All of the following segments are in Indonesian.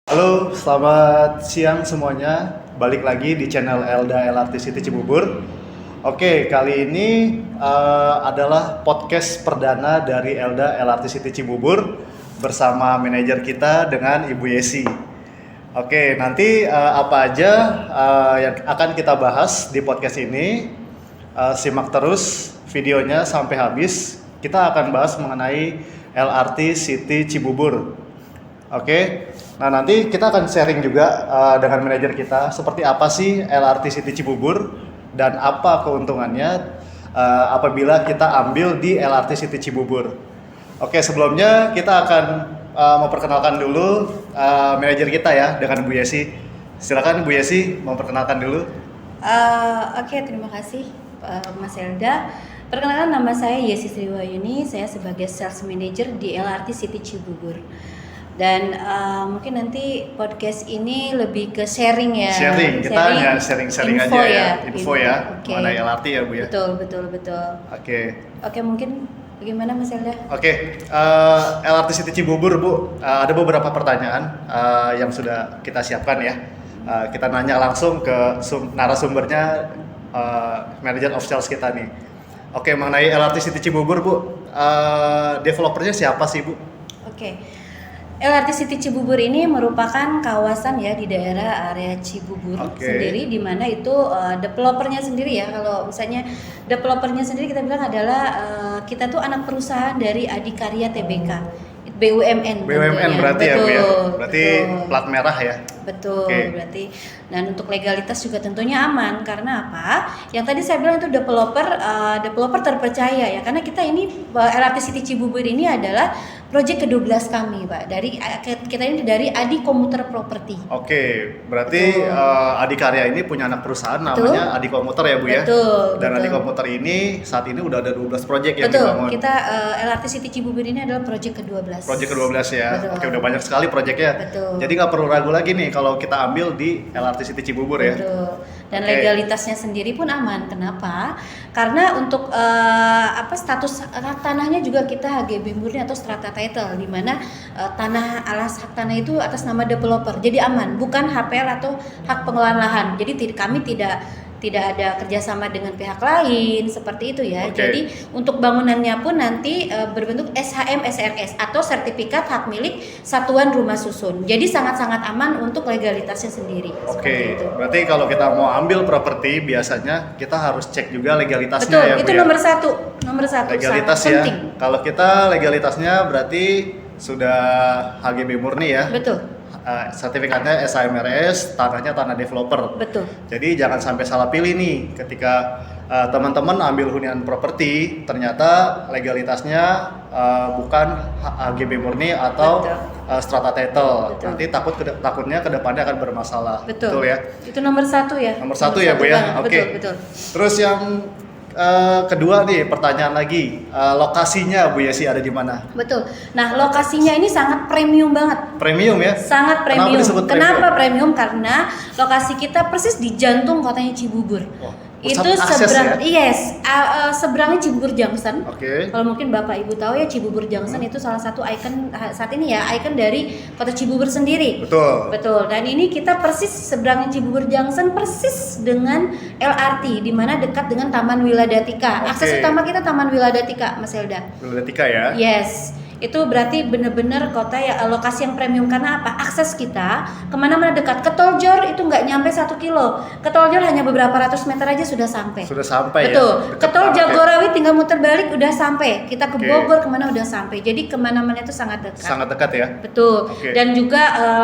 Halo, selamat siang semuanya. Balik lagi di channel Elda LRT City Cibubur. Oke, kali ini adalah podcast perdana dari Elda LRT City Cibubur bersama manajer kita dengan Ibu Yesi. Oke, nanti apa aja yang akan kita bahas di podcast ini, simak terus videonya sampai habis. Kita akan bahas mengenai LRT City Cibubur. Oke, nah nanti kita akan sharing juga dengan manajer kita seperti apa sih LRT City Cibubur dan apa keuntungannya apabila kita ambil di LRT City Cibubur. Oke, sebelumnya kita akan memperkenalkan dulu manajer kita ya dengan Bu Yesi. Silakan Bu Yesi memperkenalkan dulu. Oke, terima kasih Mas Elda. Perkenalkan, nama saya Yesi Sriwayuni, saya sebagai Sales Manager di LRT City Cibubur. Dan mungkin nanti podcast ini lebih ke sharing ya. Kita hanya sharing info aja ya. Info ya, okay. mengenai LRT ya Bu ya. Betul. Oke, mungkin bagaimana Mas Elda? Oke, LRT City Cibubur Bu, ada beberapa pertanyaan yang sudah kita siapkan ya. Kita nanya langsung ke narasumbernya, manager of sales kita nih. Oke, mengenai LRT City Cibubur Bu, developernya siapa sih Bu? Oke. LRT City Cibubur ini merupakan kawasan ya di daerah area Cibubur sendiri, di mana itu developernya sendiri ya. Kalau misalnya developernya sendiri kita bilang adalah kita tuh anak perusahaan dari Adikarya Tbk, BUMN. Berarti betul, ya Bu ya. Berarti betul. plat merah ya. Betul, berarti. Dan untuk legalitas juga tentunya aman, karena apa? Yang tadi saya bilang itu developer terpercaya ya, karena kita ini LRT City Cibubur ini adalah proyek ke-12 kami, Pak. Kita ini dari Adi Komuter Property. Oke, berarti Adikarya ini punya anak perusahaan namanya Adi Komuter ya Bu ya. Dan Adi Komuter ini saat ini udah ada 12 proyek yang dibangun. Kita LRT City Cibubur ini adalah proyek ke-12. Proyek ke-12 ya. Betul. Oke, udah banyak sekali proyeknya. Betul. Jadi nggak perlu ragu lagi nih kalau kita ambil di LRT City Cibubur ya. Betul. Dan legalitasnya sendiri pun aman. Kenapa? Karena untuk status hak tanahnya juga kita HGB murni atau strata title, di mana tanah alas hak tanah itu atas nama developer. Jadi aman, bukan HPL atau hak pengelolaan lahan. Jadi kami tidak ada kerjasama dengan pihak lain seperti itu ya. Jadi untuk bangunannya pun nanti berbentuk SHM SRS atau sertifikat hak milik satuan rumah susun. Jadi sangat-sangat aman untuk legalitasnya sendiri. Oke, berarti kalau kita mau ambil properti biasanya kita harus cek juga legalitasnya. Betul, ya Bu itu ya. nomor satu Legalitas ya. penting. Kalau kita legalitasnya berarti sudah HGB murni ya. Betul. Sertifikatnya SHMRS, tanahnya tanah developer. Betul. Jadi jangan sampai salah pilih nih ketika teman-teman ambil hunian properti, ternyata legalitasnya bukan HGB murni atau strata title. Betul. Nanti takutnya kedepannya akan bermasalah. Betul ya. Itu nomor satu ya. Nomor satu ya Bu ya. Oke. Betul. Terus yang kedua nih, pertanyaan lagi, lokasinya Bu Yesi ada di mana? Betul. Nah, lokasinya ini sangat premium banget. Premium ya? Sangat premium. Kenapa disebut premium? Kenapa premium? Karena lokasi kita persis di jantung kotanya Cibubur. Itu seberang, seberangnya Cibubur Junction. Kalau mungkin Bapak Ibu tahu ya, Cibubur Junction itu salah satu ikon saat ini ya, ikon dari kota Cibubur sendiri. Betul. Dan ini kita persis seberangnya Cibubur Junction, persis dengan LRT, di mana dekat dengan Taman Wiladatika. Akses utama kita Taman Wiladatika, Mas Elda. Wiladatika ya? Yes. Itu berarti benar-benar kota ya, lokasi yang premium. Karena apa? Akses kita kemana-mana dekat. Ke Tol Jor itu nggak nyampe 1 kilo. Ke Tol Jor hanya beberapa ratus meter aja sudah sampai. Betul. Ke Tol Jagorawi tinggal muter balik udah sampai. Kita ke Bogor kemana udah sampai. Jadi kemana-mana itu sangat dekat. Sangat dekat ya. Betul. Dan juga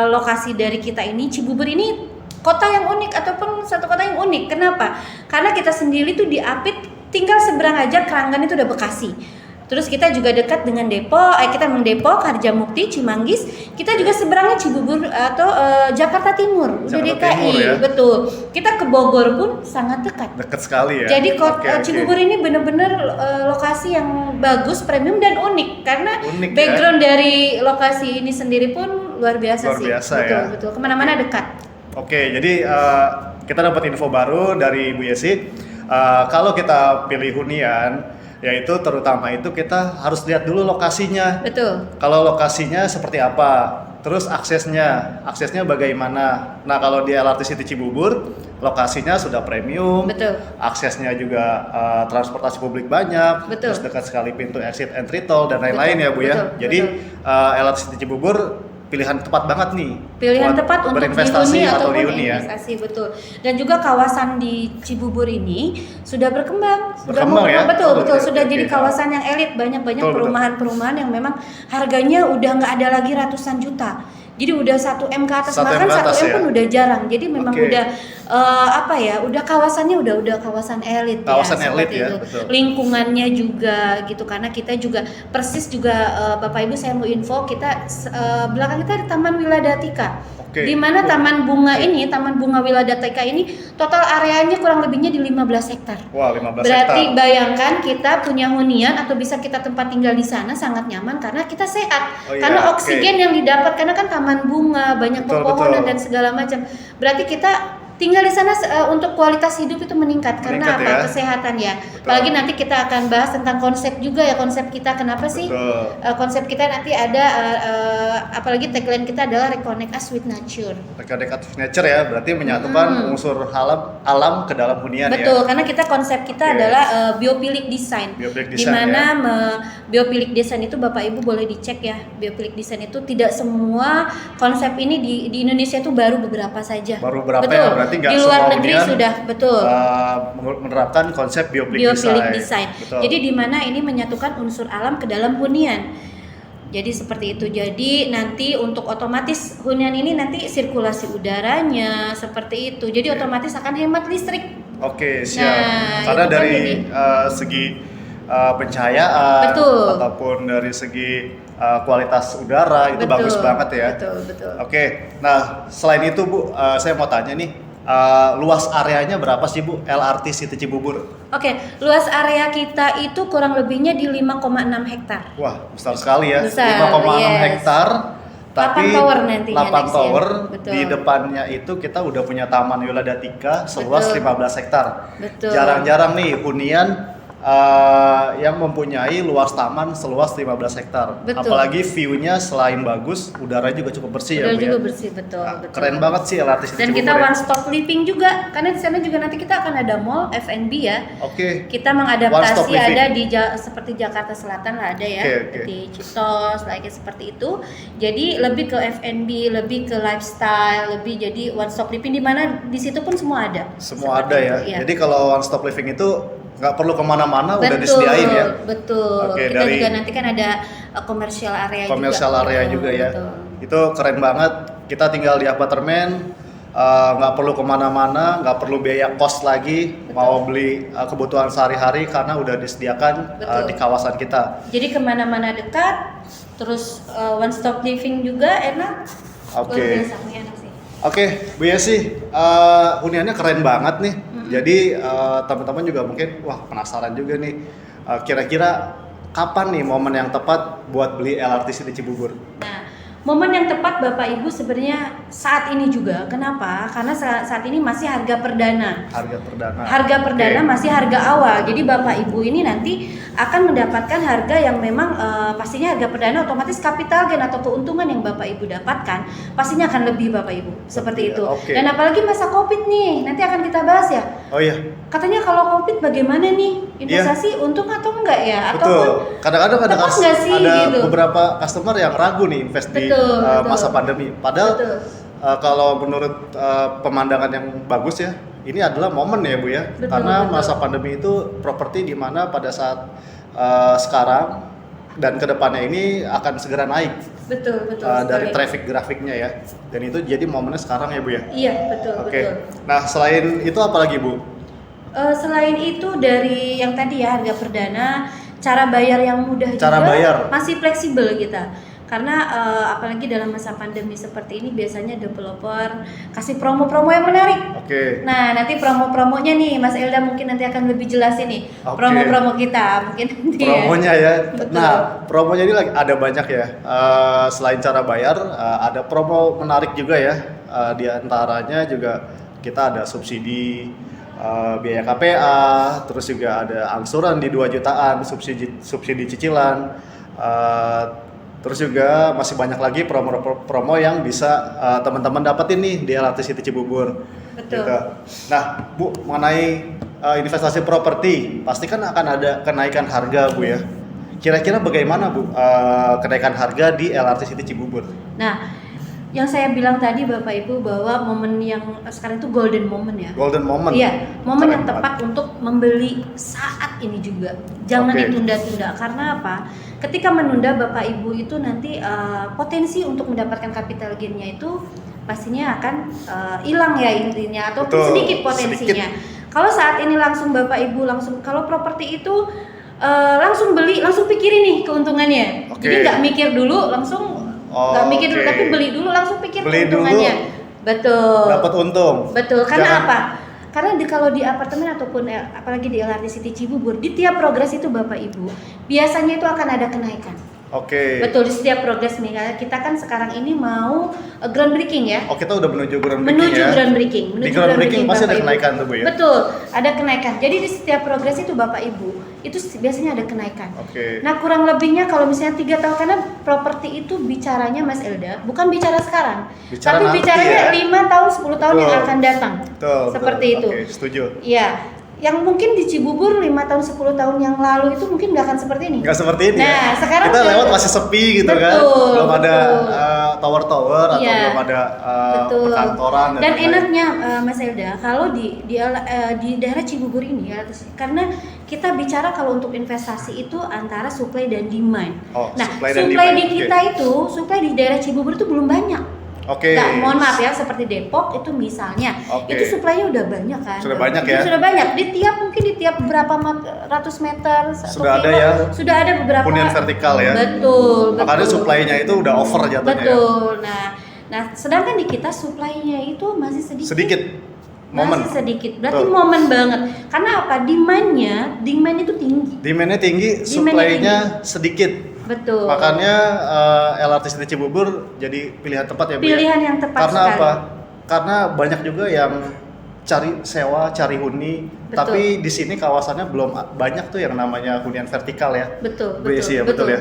lokasi dari kita ini, Cibubur ini kota yang unik ataupun satu kota yang unik. Kenapa? Karena kita sendiri tuh di Apit, tinggal seberang aja Keranggan itu udah Bekasi. Terus kita juga dekat dengan kita Depok, Harjamukti, Cimanggis. Kita juga seberangnya Cibubur atau Jakarta Timur, udah DKI. Timur, ya? Betul. Kita ke Bogor pun sangat dekat. Dekat sekali ya. Jadi Cibubur ini benar-benar lokasi yang bagus, premium dan unik. Karena background dari lokasi ini sendiri pun luar biasa sih. Betul. Kemana-mana dekat. Oke, jadi kita dapat info baru dari Bu Yesi. Kalau kita pilih hunian, yaitu terutama itu kita harus lihat dulu lokasinya. Betul. Kalau lokasinya seperti apa, terus aksesnya bagaimana? Nah, kalau di LRT City Cibubur, lokasinya sudah premium, Betul. aksesnya juga transportasi publik banyak, Betul. terus dekat sekali pintu exit entry tol dan lain-lain ya Bu ya. Betul, Jadi LRT City Cibubur pilihan tepat banget nih. Pilihan buat tepat untuk berinvestasi dihuni atau ataupun dihuni ya. investasi, betul. Dan juga kawasan di Cibubur ini sudah berkembang, Berkembang ya? betul, Oh, betul. oke, Sudah oke. jadi kawasan yang elit, banyak-banyak Betul, betul. perumahan-perumahan yang memang harganya udah nggak ada lagi ratusan juta. Jadi udah 1 M ke atas, 1 M bahkan ke 1 atas M ya? pun udah jarang. Jadi memang Oke. udah udah kawasannya udah kawasan elit Kawasan ya, elit seperti ya, itu. betul. Lingkungannya juga gitu, karena kita juga persis juga Bapak Ibu, saya mau info, kita belakang kita ada Taman Wiladatika. Oke. Di mana Taman Bunga ini, Taman Bunga Wiladatika ini total areanya kurang lebihnya di 15 hektar. Wah, 15 Berarti hektar. bayangkan kita punya hunian atau bisa kita tempat tinggal di sana sangat nyaman karena kita sehat. Oh iya, Karena oke. oksigen yang didapat, karena kan taman bunga, banyak Betul, pepohonan betul. dan segala macam. Berarti kita tinggal di sana untuk kualitas hidup itu meningkat. Karena Meningkat apa? ya. Kesehatan ya. Betul. Apalagi nanti kita akan bahas tentang konsep juga ya, konsep kita kenapa sih? Betul. Konsep kita nanti ada apalagi tagline kita adalah Reconnect Us with Nature. Dekat nature ya, berarti menyatukan unsur alam ke dalam hunian Betul, ya. karena kita konsep kita Oke. adalah biophilic design. Biophilic Di design, mana ya. biophilic design itu Bapak Ibu boleh dicek ya. Biophilic design itu tidak semua konsep ini di Indonesia itu baru beberapa saja. Baru berapa betul. ya? Berarti nggak di luar semua negeri hunian, sudah betul. menerapkan konsep biophilic Design. Betul. Jadi di mana ini menyatukan unsur alam ke dalam hunian. Jadi seperti itu. Jadi nanti untuk otomatis hunian ini nanti sirkulasi udaranya seperti itu. Jadi otomatis akan hemat listrik. Oke, siap. Nah, Karena itu kan dari ini. segi pencahayaan Betul. ataupun dari segi kualitas udara itu Betul, bagus banget ya. betul. Oke. Nah, selain itu Bu, saya mau tanya nih, luas areanya berapa sih Bu LRT City Cibubur? Oke, luas area kita itu kurang lebihnya di 5,6 hektar. Wah, besar sekali ya. Besar, 5,6 yes. hektar. Tapi 8 tower nantinya 8 next year. tower, Betul. di depannya itu kita udah punya Taman Wiladatika seluas Betul. 15 hektar. Betul. Jarang-jarang nih hunian yang mempunyai luas taman seluas 15 hektar. Betul. Apalagi view-nya selain bagus, udara juga cukup bersih Udah ya Bu juga ya. bersih, betul, Nah, betul. keren banget sih LRT City Dan Cibubur kita ya. one stop living juga, karena di sana juga nanti kita akan ada mall F&B ya. Oke. Kita One stop mengadaptasi living. ada di seperti Jakarta Selatan lah ada ya, Oke. di Citos, lagi seperti itu. Jadi lebih ke F&B, lebih ke lifestyle, lebih jadi one stop living di mana di situ pun semua ada. Semua Seperti ada ya. itu, iya. Jadi kalau one stop living itu nggak perlu kemana-mana, udah Betul, disediain ya. betul. Oke, Kita dari juga nanti kan ada komersial area Commercial juga. area Betul, juga ya. betul. Itu keren banget. Kita tinggal di apartemen, nggak perlu kemana-mana, nggak perlu biaya kos lagi, Betul. mau beli kebutuhan sehari-hari karena udah disediakan Betul. di kawasan kita. Jadi kemana-mana dekat, terus one stop living juga enak. Oke. Luar biasa, ini enak sih. Oke, Bu Yesi, huniannya keren banget nih. Jadi teman-teman juga mungkin wah penasaran juga nih. Kira-kira kapan nih momen yang tepat buat beli LRT City Cibubur? Nah, momen yang tepat Bapak Ibu sebenarnya saat ini juga. Kenapa? Karena saat ini masih harga perdana. Harga perdana. Harga perdana Oke. masih harga awal. Jadi Bapak Ibu ini nanti akan mendapatkan harga yang memang pastinya harga perdana, otomatis capital gain atau keuntungan yang Bapak Ibu dapatkan pastinya akan lebih Bapak Ibu. Seperti itu. Oke. Dan apalagi masa Covid nih, nanti akan kita bahas ya. Oh iya, Katanya kalau Covid bagaimana nih? Investasi untung atau enggak ya? Ataupun betul. Kadang-kadang ada tepat nggak sih, ada gitu? beberapa customer yang ragu nih invest di Betul, betul. masa pandemi. Padahal Betul. kalau menurut pemandangan yang bagus ya, ini adalah momen ya Bu ya. Betul, Karena betul. masa pandemi itu properti di mana pada saat sekarang dan kedepannya ini akan segera naik betul dari sekali. traffic grafiknya ya. Dan itu jadi momennya sekarang ya Bu ya. Iya, betul, Oke. betul. Nah selain itu apa lagi Bu? Selain itu dari yang tadi ya harga perdana, cara bayar yang mudah Cara juga bayar. masih fleksibel kita. Karena apalagi dalam masa pandemi seperti ini biasanya developer kasih promo-promo yang menarik. Oke. Nah, nanti promo-promonya nih Mas Elda mungkin nanti akan lebih jelasin nih. Oke. Promo-promo kita mungkin nanti ya. Promonya ya. Betul. Nah, promonya ini ada banyak ya. Selain cara bayar, ada promo menarik juga ya. Di antaranya juga kita ada subsidi biaya KPA, terus juga ada angsuran di 2 jutaan, subsidi cicilan. Terus juga masih banyak lagi promo yang bisa teman-teman dapetin nih di LRT City Cibubur. Betul. Gitu. Nah, Bu, mengenai investasi properti, pasti kan akan ada kenaikan harga, Bu ya. Kira-kira bagaimana, Bu, kenaikan harga di LRT City Cibubur? Nah, yang saya bilang tadi Bapak Ibu bahwa momen yang sekarang itu golden moment ya. Golden moment. Iya, momen Keren yang tepat untuk membeli saat ini juga. Jangan Oke. ditunda-tunda. Karena apa? Ketika menunda Bapak Ibu itu nanti potensi untuk mendapatkan capital gain-nya itu pastinya akan hilang ya intinya, atau Betul, sedikit potensinya. Kalau saat ini langsung Bapak Ibu kalau properti itu langsung beli, langsung pikirin nih keuntungannya. Oke. Jadi nggak mikir dulu, langsung nggak mikir dulu, Oke. tapi beli dulu, langsung pikir Beli dulu, keuntungannya. Betul. dapat untung. Betul. Karena Jangan- apa? Karena kalau di apartemen ataupun apalagi di LRT City Cibubur, di tiap progres itu Bapak Ibu, biasanya itu akan ada kenaikan. Oke. Betul, di setiap progres nih. Karena kita kan sekarang ini mau groundbreaking ya. Oh, kita udah menuju groundbreaking Menuju ya. groundbreaking. Di groundbreaking pasti ada Bapak Ibu. kenaikan tuh, Bu ya. Betul, ada kenaikan. Jadi di setiap progres itu Bapak Ibu, itu biasanya ada kenaikan. Oke. Nah, kurang lebihnya kalau misalnya 3 tahun, karena properti itu bicaranya Mas Elda, bukan bicara sekarang, Bicara tapi nanti bicaranya ya. 5 tahun, 10 tahun yang Betul. akan datang. Betul. Seperti betul. itu. Oke, setuju. Iya, yang mungkin di Cibubur 5 tahun, 10 tahun yang lalu itu mungkin nggak akan seperti ini. Nggak seperti ini Nah, ya. sekarang Kita udah- lewat masih sepi gitu kan. Betul, Belum ada betul. tower-tower atau Iya. belum ada Betul. perkantoran Dan lain-lain. enaknya Mas Elda, kalau di daerah Cibubur ini ya, karena kita bicara kalau untuk investasi itu antara supply dan demand. Oh, Nah, supply dan supply demand, di oke. kita itu, supply di daerah Cibubur itu belum banyak. Oke. Nggak, mohon maaf ya, seperti Depok itu misalnya, Oke. itu supply-nya udah banyak kan. Sudah banyak ya? Sudah banyak. Mungkin di tiap berapa ratus meter satu Sudah ada kilo, ya? sudah ada beberapa. Hunian vertikal ya. Betul. Makanya betul. supply-nya itu udah over jatuhnya ya. Betul. Nah, sedangkan di kita supply-nya itu masih sedikit. Sedikit. Momen. Masih sedikit. Berarti Betul. momen banget. Karena apa? Demand itu tinggi. Demand-nya tinggi, supply-nya sedikit. Betul. Makanya LRT City Cibubur jadi pilihan tepat ya, Bu ya? Pilihan yang tepat Karena sekali. apa? Karena banyak juga yang cari sewa, cari huni, Betul. tapi di sini kawasannya belum banyak tuh yang namanya hunian vertikal ya. Betul, BC ya, betul, betul ya.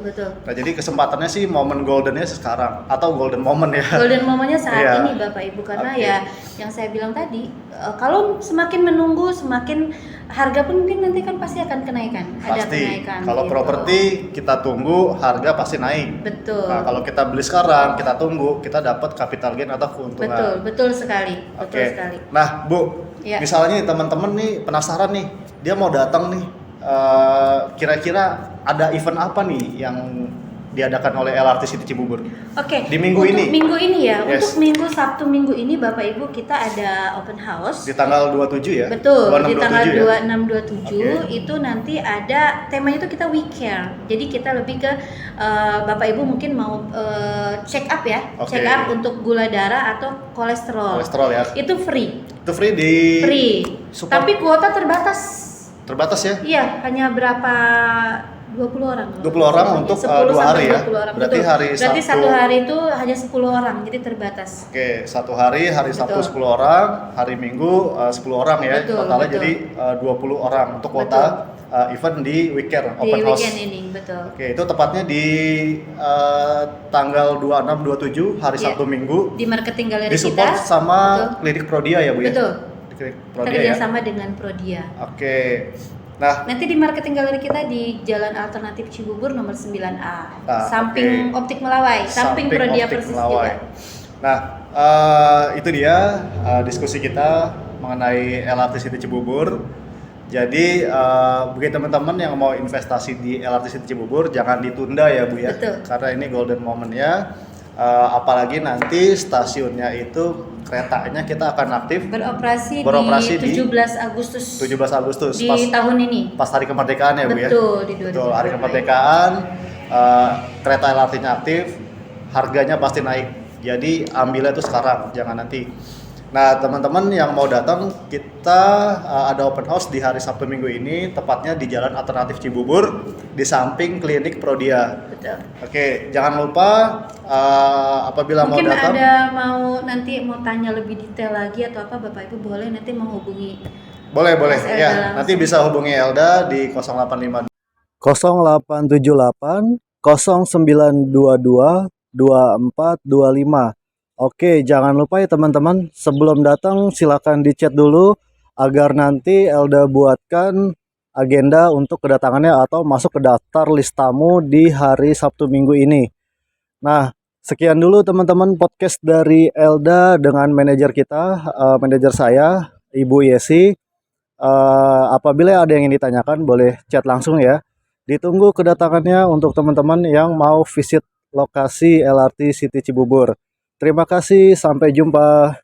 betul. Nah, jadi kesempatannya sih momen goldennya sekarang atau golden moment ya. Golden momennya saat Iya. ini Bapak Ibu, karena Oke. ya yang saya bilang tadi, kalau semakin menunggu semakin harga pun mungkin nanti kan pasti akan kenaikan. Ada Pasti. kenaikan. Kalau gitu. properti kita tunggu harga pasti naik. Betul. Nah, kalau kita beli sekarang, kita tunggu, kita dapat capital gain atau keuntungan. Betul sekali. Betul Oke. sekali. Nah, Bu, Ya. misalnya nih teman-teman nih penasaran nih, dia mau datang nih, kira-kira ada event apa nih yang diadakan oleh LRT City Cibubur? Oke. Di minggu untuk ini? Minggu ini ya. Yes. Untuk minggu Sabtu minggu ini Bapak Ibu kita ada open house. Di tanggal 27 ya? Betul, 26, di tanggal 27 ya? 26 27 Oke. itu nanti ada temanya itu kita we care. Jadi kita lebih ke Bapak Ibu mungkin mau check up ya, Oke. check up untuk gula darah atau kolesterol. Kolesterol ya? Itu free. Itu free di Free. support Tapi kuota terbatas. terbatas ya? Iya, hanya berapa 20 orang. 20 orang untuk 10 2 hari sampai ya? 20 orang. Berarti Betul. hari Berarti Sabtu- satu hari itu hanya 10 orang, jadi terbatas. Oke, satu hari Sabtu Betul. 10 orang, hari Minggu 10 orang ya. Betul, Totalnya betul. jadi 20 orang untuk kuota event di weekend Di open house. weekend ini, betul. Oke, itu tepatnya di tanggal 26 27 hari Iya. Sabtu Minggu. Di marketing galeri Di support kita. sama Betul. Klinik Prodia ya, Bu ya? Betul. Di Klinik Kita Prodia ya. kerjasama dengan Prodia. Oke. Nah, Nanti di marketing galeri kita di Jalan Alternatif Cibubur nomor 9A. Nah, samping oke. Optik Melawai, samping Prodia Optik persis Melawai. juga. Nah, itu dia diskusi kita mengenai LRT City Cibubur. Jadi bagi teman-teman yang mau investasi di LRT City Cibubur jangan ditunda ya, Bu ya. Betul. Karena ini golden momennya. Apalagi nanti stasiunnya itu keretanya kita akan aktif Beroperasi di di 17 Agustus 17 Agustus di pas tahun ini. hari kemerdekaan ya, Bu ya. Betul, di 2022. Betul, hari kemerdekaan kereta LRT-nya aktif, harganya pasti naik. Jadi ambilnya itu sekarang, jangan nanti. Nah, teman-teman yang mau datang, kita ada open house di hari Sabtu Minggu ini, tepatnya di Jalan Alternatif Cibubur, di samping Klinik Prodia. Betul. Oke, jangan lupa apabila Mungkin mau datang, ada nanti mau tanya lebih detail lagi atau apa, Bapak Ibu boleh nanti menghubungi boleh Mas Elda ya. langsung. Nanti bisa hubungi Elda di 085 0878 0922 2425. Oke, jangan lupa ya teman-teman, sebelum datang silakan di-chat dulu agar nanti Elda buatkan agenda untuk kedatangannya atau masuk ke daftar list tamu di hari Sabtu Minggu ini. Nah, sekian dulu teman-teman podcast dari Elda dengan manajer kita, manajer saya, Ibu Yesi. Apabila ada yang ingin ditanyakan, boleh chat langsung ya. Ditunggu kedatangannya untuk teman-teman yang mau visit lokasi LRT City Cibubur. Terima kasih, sampai jumpa.